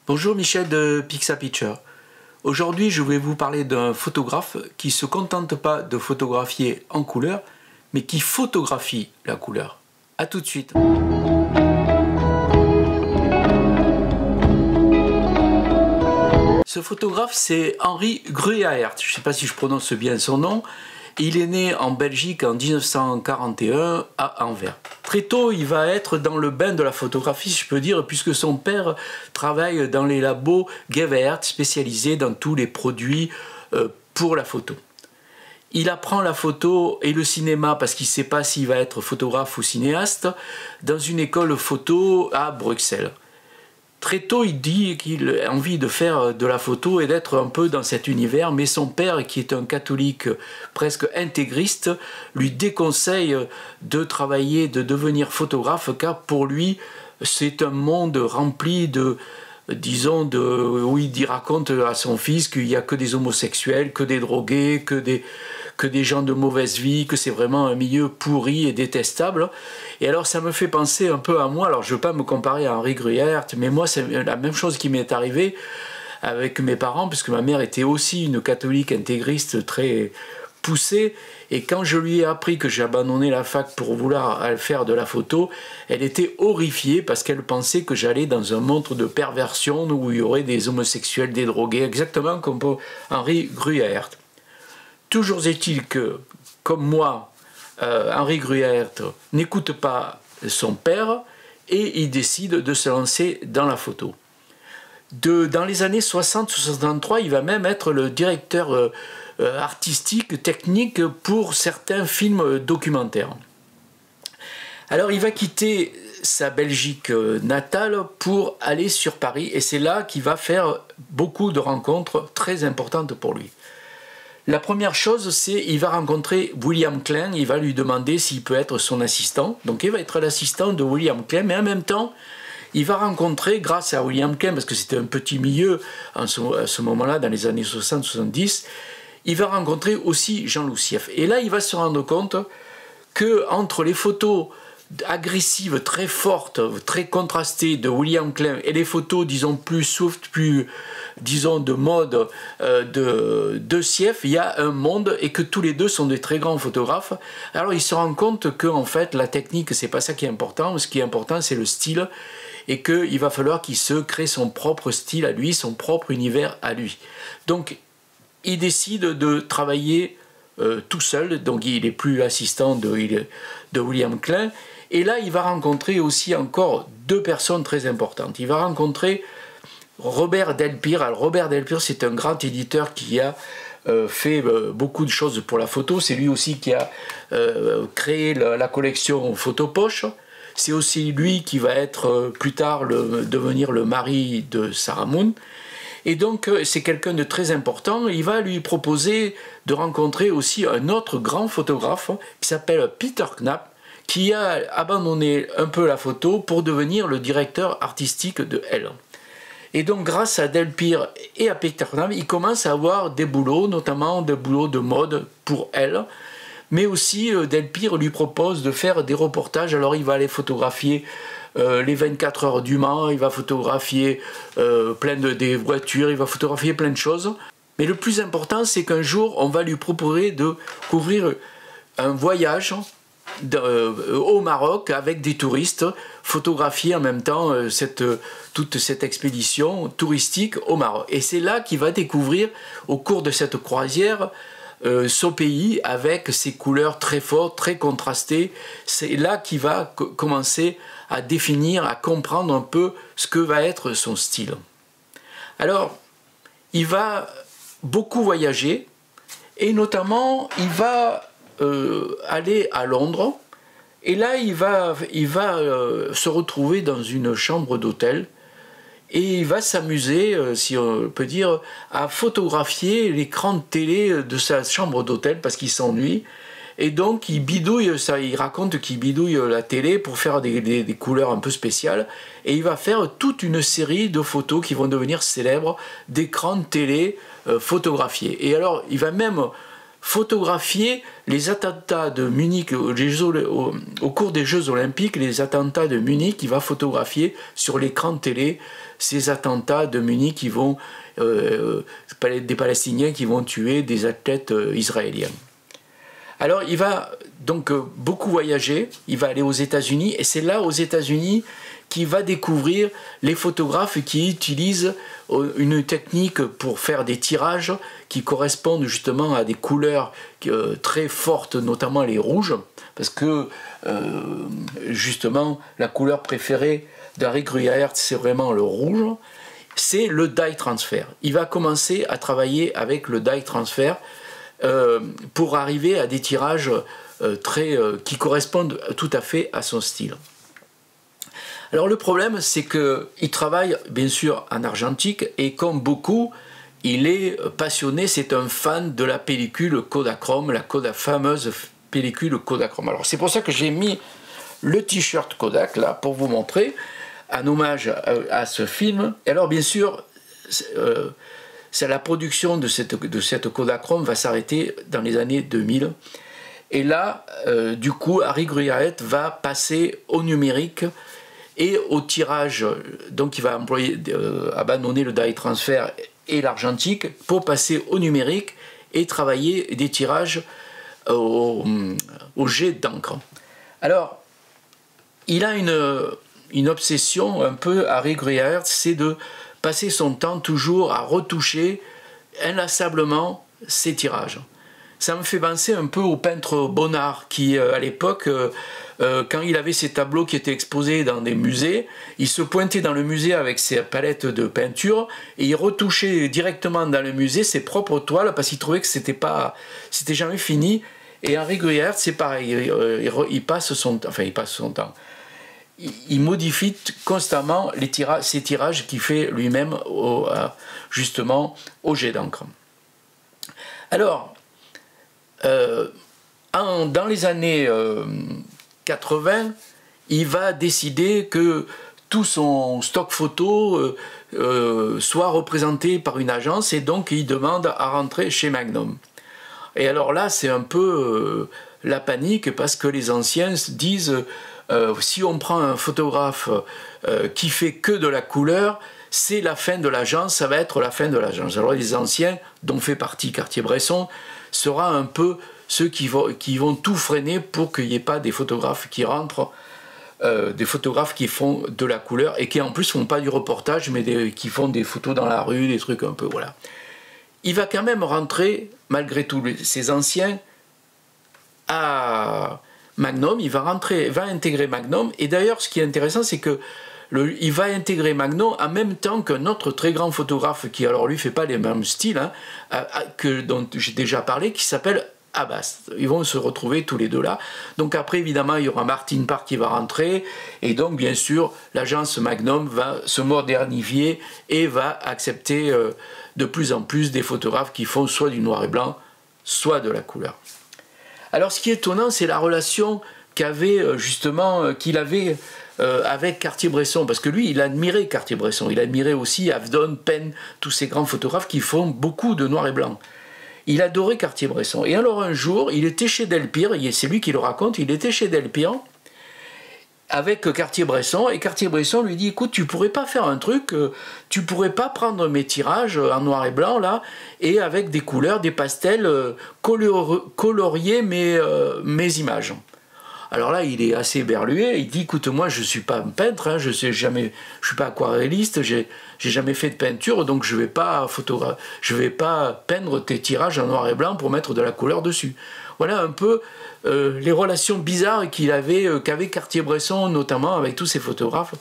Bonjour, Michel de Pixapicture. Aujourd'hui, je vais vous parler d'un photographe qui ne se contente pas de photographier en couleur, mais qui photographie la couleur. A tout de suite. Ce photographe, c'est Henri Gruyaert. Je ne sais pas si je prononce bien son nom. Il est né en Belgique en 1941 à Anvers. Très tôt, il va être dans le bain de la photographie, si je peux dire, puisque son père travaille dans les labos Gevaert, spécialisés dans tous les produits pour la photo. Il apprend la photo et le cinéma parce qu'il ne sait pas s'il va être photographe ou cinéaste dans une école photo à Bruxelles. Très tôt, il dit qu'il a envie de faire de la photo et d'être un peu dans cet univers, mais son père, qui est un catholique presque intégriste, lui déconseille de travailler, de devenir photographe, car pour lui, c'est un monde rempli de, disons, où il raconte à son fils qu'il n'y a que des homosexuels, que des drogués, que des gens de mauvaise vie, que c'est vraiment un milieu pourri et détestable. Et alors ça me fait penser un peu à moi, alors je ne veux pas me comparer à Henri Gruyaert, mais moi c'est la même chose qui m'est arrivée avec mes parents, puisque ma mère était aussi une catholique intégriste très poussée, et quand je lui ai appris que j'ai abandonné la fac pour vouloir faire de la photo, elle était horrifiée parce qu'elle pensait que j'allais dans un monde de perversion où il y aurait des homosexuels, des drogués, exactement comme pour Henri Gruyaert. Toujours est-il que, comme moi, Henri Gruyaert n'écoute pas son père et il décide de se lancer dans la photo. Dans les années 60-63, il va même être le directeur artistique, technique pour certains films documentaires. Alors il va quitter sa Belgique natale pour aller sur Paris et c'est là qu'il va faire beaucoup de rencontres très importantes pour lui. La première chose, c'est qu'il va rencontrer William Klein, il va lui demander s'il peut être son assistant. Donc il va être l'assistant de William Klein, mais en même temps, il va rencontrer, grâce à William Klein, parce que c'était un petit milieu à ce moment-là, dans les années 60-70, il va rencontrer aussi Jean Loussieff. Et là, il va se rendre compte qu'entre les photos agressives, très fortes, très contrastées de William Klein et les photos, disons, plus soft, plus, disons, de mode de Sieff, il y a un monde et que tous les deux sont des très grands photographes. Alors il se rend compte que en fait la technique c'est pas ça qui est important, ce qui est important c'est le style et qu'il va falloir qu'il se crée son propre style à lui, son propre univers à lui. Donc il décide de travailler tout seul, donc il n'est plus assistant de William Klein. Et là, il va rencontrer aussi encore deux personnes très importantes. Il va rencontrer Robert Delpire. Alors, Robert Delpire, c'est un grand éditeur qui a fait beaucoup de choses pour la photo. C'est lui aussi qui a créé la collection Photopoche. C'est aussi lui qui va être plus tard devenir le mari de Sarah Moon. Et donc, c'est quelqu'un de très important. Il va lui proposer de rencontrer aussi un autre grand photographe qui s'appelle Peter Knapp, qui a abandonné un peu la photo pour devenir le directeur artistique de Elle. Et donc grâce à Delpire et à Peter Knapp, il commence à avoir des boulots, notamment des boulots de mode pour Elle, mais aussi Delpire lui propose de faire des reportages. Alors il va aller photographier les 24 heures du Mans, il va photographier des voitures, il va photographier plein de choses. Mais le plus important, c'est qu'un jour, on va lui proposer de couvrir un voyage au Maroc avec des touristes, photographier en même temps toute cette expédition touristique au Maroc. Et c'est là qu'il va découvrir au cours de cette croisière ce pays avec ses couleurs très fortes, très contrastées. C'est là qu'il va commencer à définir, à comprendre un peu ce que va être son style. Alors, il va beaucoup voyager et notamment il va aller à Londres et là il va se retrouver dans une chambre d'hôtel et il va s'amuser, si on peut dire, à photographier l'écran de télé de sa chambre d'hôtel parce qu'il s'ennuie et donc il bidouille ça, il raconte qu'il bidouille la télé pour faire des couleurs un peu spéciales et il va faire toute une série de photos qui vont devenir célèbres d'écrans de télé photographiés. Et alors il va même photographier les attentats de Munich au cours des Jeux Olympiques, les attentats de Munich. Il va photographier sur l'écran de télé ces attentats de Munich qui vont des Palestiniens qui vont tuer des athlètes israéliens. Alors il va donc beaucoup voyager, il va aller aux États-Unis, et c'est là aux États-Unis qu'il va découvrir les photographes qui utilisent une technique pour faire des tirages qui correspondent justement à des couleurs très fortes, notamment les rouges, parce que justement la couleur préférée d'Harry Gruyaert, c'est vraiment le rouge, c'est le dye transfer. Il va commencer à travailler avec le dye transfer pour arriver à des tirages qui correspondent tout à fait à son style. Alors le problème, c'est qu'il travaille bien sûr en argentique, et comme beaucoup, il est passionné, c'est un fan de la pellicule Kodachrome, la fameuse pellicule Kodachrome. Alors c'est pour ça que j'ai mis le t-shirt Kodak là, pour vous montrer, un hommage à ce film. Et alors bien sûr, la production de cette Kodachrome va s'arrêter dans les années 2000. Et là, du coup, Harry Gruyaert va passer au numérique et au tirage. Donc il va abandonner le dye transfer et l'argentique pour passer au numérique et travailler des tirages au jet d'encre. Alors, il a une obsession un peu, Harry Gruyaert, c'est de passer son temps toujours à retoucher inlassablement ses tirages. Ça me fait penser un peu au peintre Bonnard qui, à l'époque, quand il avait ses tableaux qui étaient exposés dans des musées, il se pointait dans le musée avec ses palettes de peinture et il retouchait directement dans le musée ses propres toiles parce qu'il trouvait que c'était jamais fini. Et Harry Gruyaert, c'est pareil, il passe son temps. Il modifie constamment ces tirages qu'il fait lui-même justement au jet d'encre. Alors, dans les années 80, il va décider que tout son stock photo soit représenté par une agence, et donc il demande à rentrer chez Magnum. Et alors là, c'est un peu la panique, parce que les anciens se disent si on prend un photographe qui fait que de la couleur, c'est la fin de l'agence, ça va être la fin de l'agence. Alors les anciens, dont fait partie Cartier-Bresson, sera un peu ceux qui vont tout freiner pour qu'il n'y ait pas des photographes qui rentrent, des photographes qui font de la couleur et qui en plus font pas du reportage, mais qui font des photos dans la rue, des trucs un peu, voilà. Il va quand même rentrer, malgré tous ces anciens, à Magnum. Il va intégrer Magnum, et d'ailleurs ce qui est intéressant, c'est que il va intégrer Magnum en même temps qu'un autre très grand photographe qui, alors lui, fait pas les mêmes styles, hein, dont j'ai déjà parlé, qui s'appelle Abbas. Ils vont se retrouver tous les deux là. Donc après, évidemment, il y aura Martin Parr qui va rentrer, et donc bien sûr, l'agence Magnum va se modernifier et va accepter de plus en plus des photographes qui font soit du noir et blanc, soit de la couleur. Alors ce qui est étonnant, c'est la relation qu'il avait avec Cartier-Bresson, parce que lui, il admirait Cartier-Bresson, il admirait aussi Avedon, Penn, tous ces grands photographes qui font beaucoup de noir et blanc. Il adorait Cartier-Bresson. Et alors un jour, il était chez Delpire, c'est lui qui le raconte, il était chez Delpire avec Cartier-Bresson, et Cartier-Bresson lui dit: écoute, tu pourrais pas faire un truc, tu pourrais pas prendre mes tirages en noir et blanc là, et avec des couleurs, des pastels, colorier mes images. Alors là, il est assez éberlué, il dit: écoute, moi je suis pas un peintre, hein, je suis pas aquarelliste, j'ai jamais fait de peinture, donc je vais pas peindre tes tirages en noir et blanc pour mettre de la couleur dessus. Voilà un peu les relations bizarres qu'avait Cartier-Bresson, notamment avec tous ces photographes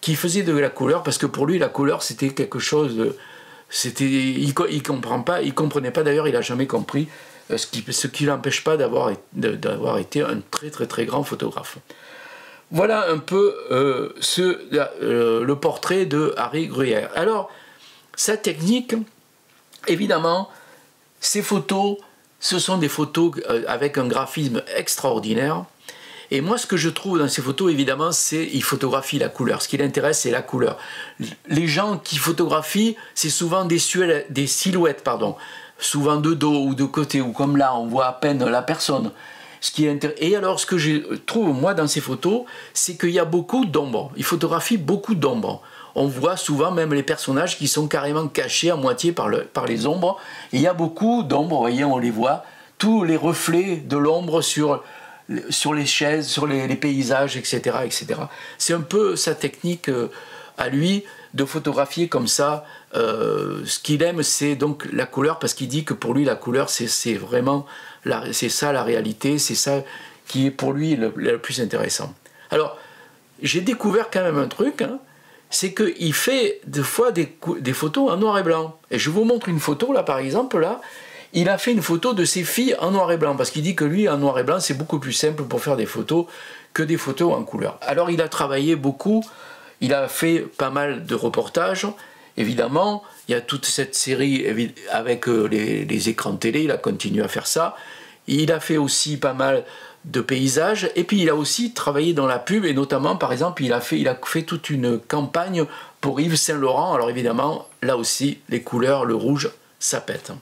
qui faisaient de la couleur, parce que pour lui la couleur c'était quelque chose de... il comprenait pas, d'ailleurs il a jamais compris, ce qui l'empêche pas d'avoir été un très très très grand photographe. Voilà un peu le portrait de Harry Gruyaert. Alors, sa technique, évidemment, ces photos, ce sont des photos avec un graphisme extraordinaire. Et moi, ce que je trouve dans ces photos, évidemment, c'est qu'il photographie la couleur. Ce qui l'intéresse, c'est la couleur. Les gens qui photographient, c'est souvent des silhouettes, pardon. souvent de dos ou de côté, ou comme là, on voit à peine la personne. Et alors, ce que je trouve, moi, dans ces photos, c'est qu'il y a beaucoup d'ombres. Il photographie beaucoup d'ombres. On voit souvent même les personnages qui sont carrément cachés à moitié par les ombres. Et il y a beaucoup d'ombres, vous voyez, on les voit. Tous les reflets de l'ombre sur les chaises, sur les paysages, etc. etc. C'est un peu sa technique à lui de photographier comme ça. Ce qu'il aime, c'est donc la couleur, parce qu'il dit que pour lui, la couleur, c'est vraiment... C'est ça la réalité, c'est ça qui est pour lui le plus intéressant. Alors, j'ai découvert quand même un truc, hein, c'est qu'il fait des fois des photos en noir et blanc. Et je vous montre une photo, là, par exemple, là, il a fait une photo de ses filles en noir et blanc, parce qu'il dit que lui, en noir et blanc, c'est beaucoup plus simple pour faire des photos que des photos en couleur. Alors, il a travaillé beaucoup, il a fait pas mal de reportages, évidemment, il y a toute cette série avec les écrans de télé, il a continué à faire ça. Il a fait aussi pas mal de paysages, et puis il a aussi travaillé dans la pub, et notamment, par exemple, il a fait toute une campagne pour Yves Saint Laurent. Alors évidemment, là aussi, les couleurs, le rouge, ça pète.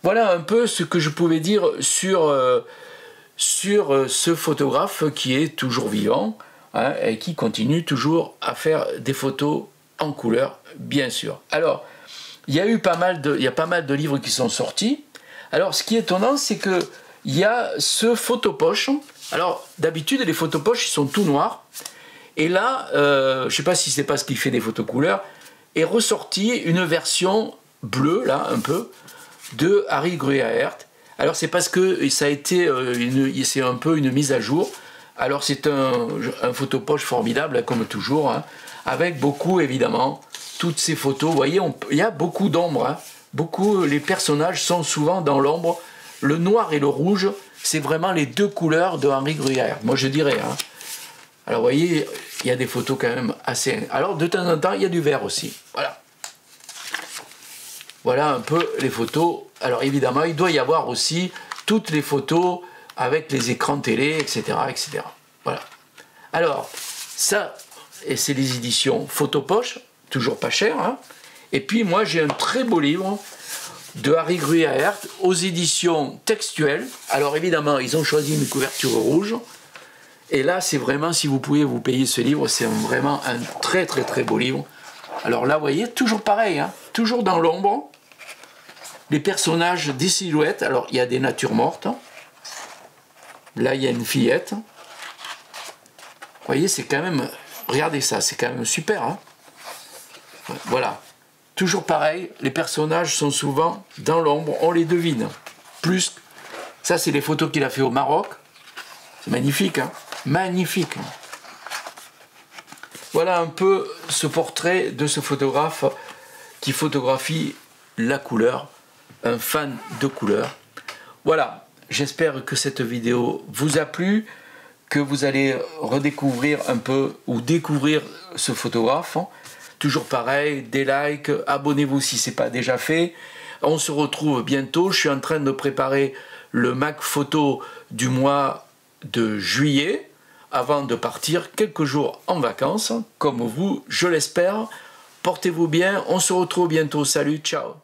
Voilà un peu ce que je pouvais dire sur ce photographe qui est toujours vivant, hein, et qui continue toujours à faire des photos en couleur, bien sûr. Alors, il y a pas mal de livres qui sont sortis. Alors, ce qui est étonnant, c'est que il y a ce photopoche. Alors, d'habitude, les photopoches, ils sont tout noirs. Et là, je ne sais pas si c'est parce qu'il fait des photos couleurs, est ressorti une version bleue, là, un peu, de Harry Gruyaert. Alors, c'est parce que ça a été, c'est un peu une mise à jour. Alors, c'est un photopoche formidable, comme toujours, hein, avec beaucoup, évidemment, toutes ces photos. Vous voyez, il y a beaucoup d'ombre, hein. Les personnages sont souvent dans l'ombre. Le noir et le rouge, c'est vraiment les deux couleurs de Henri Gruyaert. Moi, je dirais. Hein. Alors, vous voyez, il y a des photos quand même assez... Alors, de temps en temps, il y a du vert aussi. Voilà. Voilà un peu les photos. Alors, évidemment, il doit y avoir aussi toutes les photos avec les écrans télé, etc., etc. Voilà. Alors, ça, et c'est les éditions Photopoche, toujours pas cher, hein. Et puis moi j'ai un très beau livre de Harry Gruyaert aux éditions textuelles. Alors évidemment ils ont choisi une couverture rouge. Et là c'est vraiment, si vous pouvez vous payer ce livre, c'est vraiment un très très très beau livre. Alors là vous voyez, toujours pareil, hein, toujours dans l'ombre. Les personnages, des silhouettes. Alors il y a des natures mortes. Là il y a une fillette. Vous voyez, c'est quand même... Regardez ça, c'est quand même super, hein. Voilà. Toujours pareil, les personnages sont souvent dans l'ombre, on les devine. Plus, ça c'est les photos qu'il a fait au Maroc. C'est magnifique, hein, magnifique. Voilà un peu ce portrait de ce photographe qui photographie la couleur, un fan de couleur. Voilà, j'espère que cette vidéo vous a plu, que vous allez redécouvrir un peu ou découvrir ce photographe. Toujours pareil, des likes, abonnez-vous si ce n'est pas déjà fait. On se retrouve bientôt. Je suis en train de préparer le Mac Photo du mois de juillet avant de partir quelques jours en vacances, comme vous, je l'espère. Portez-vous bien, on se retrouve bientôt. Salut, ciao.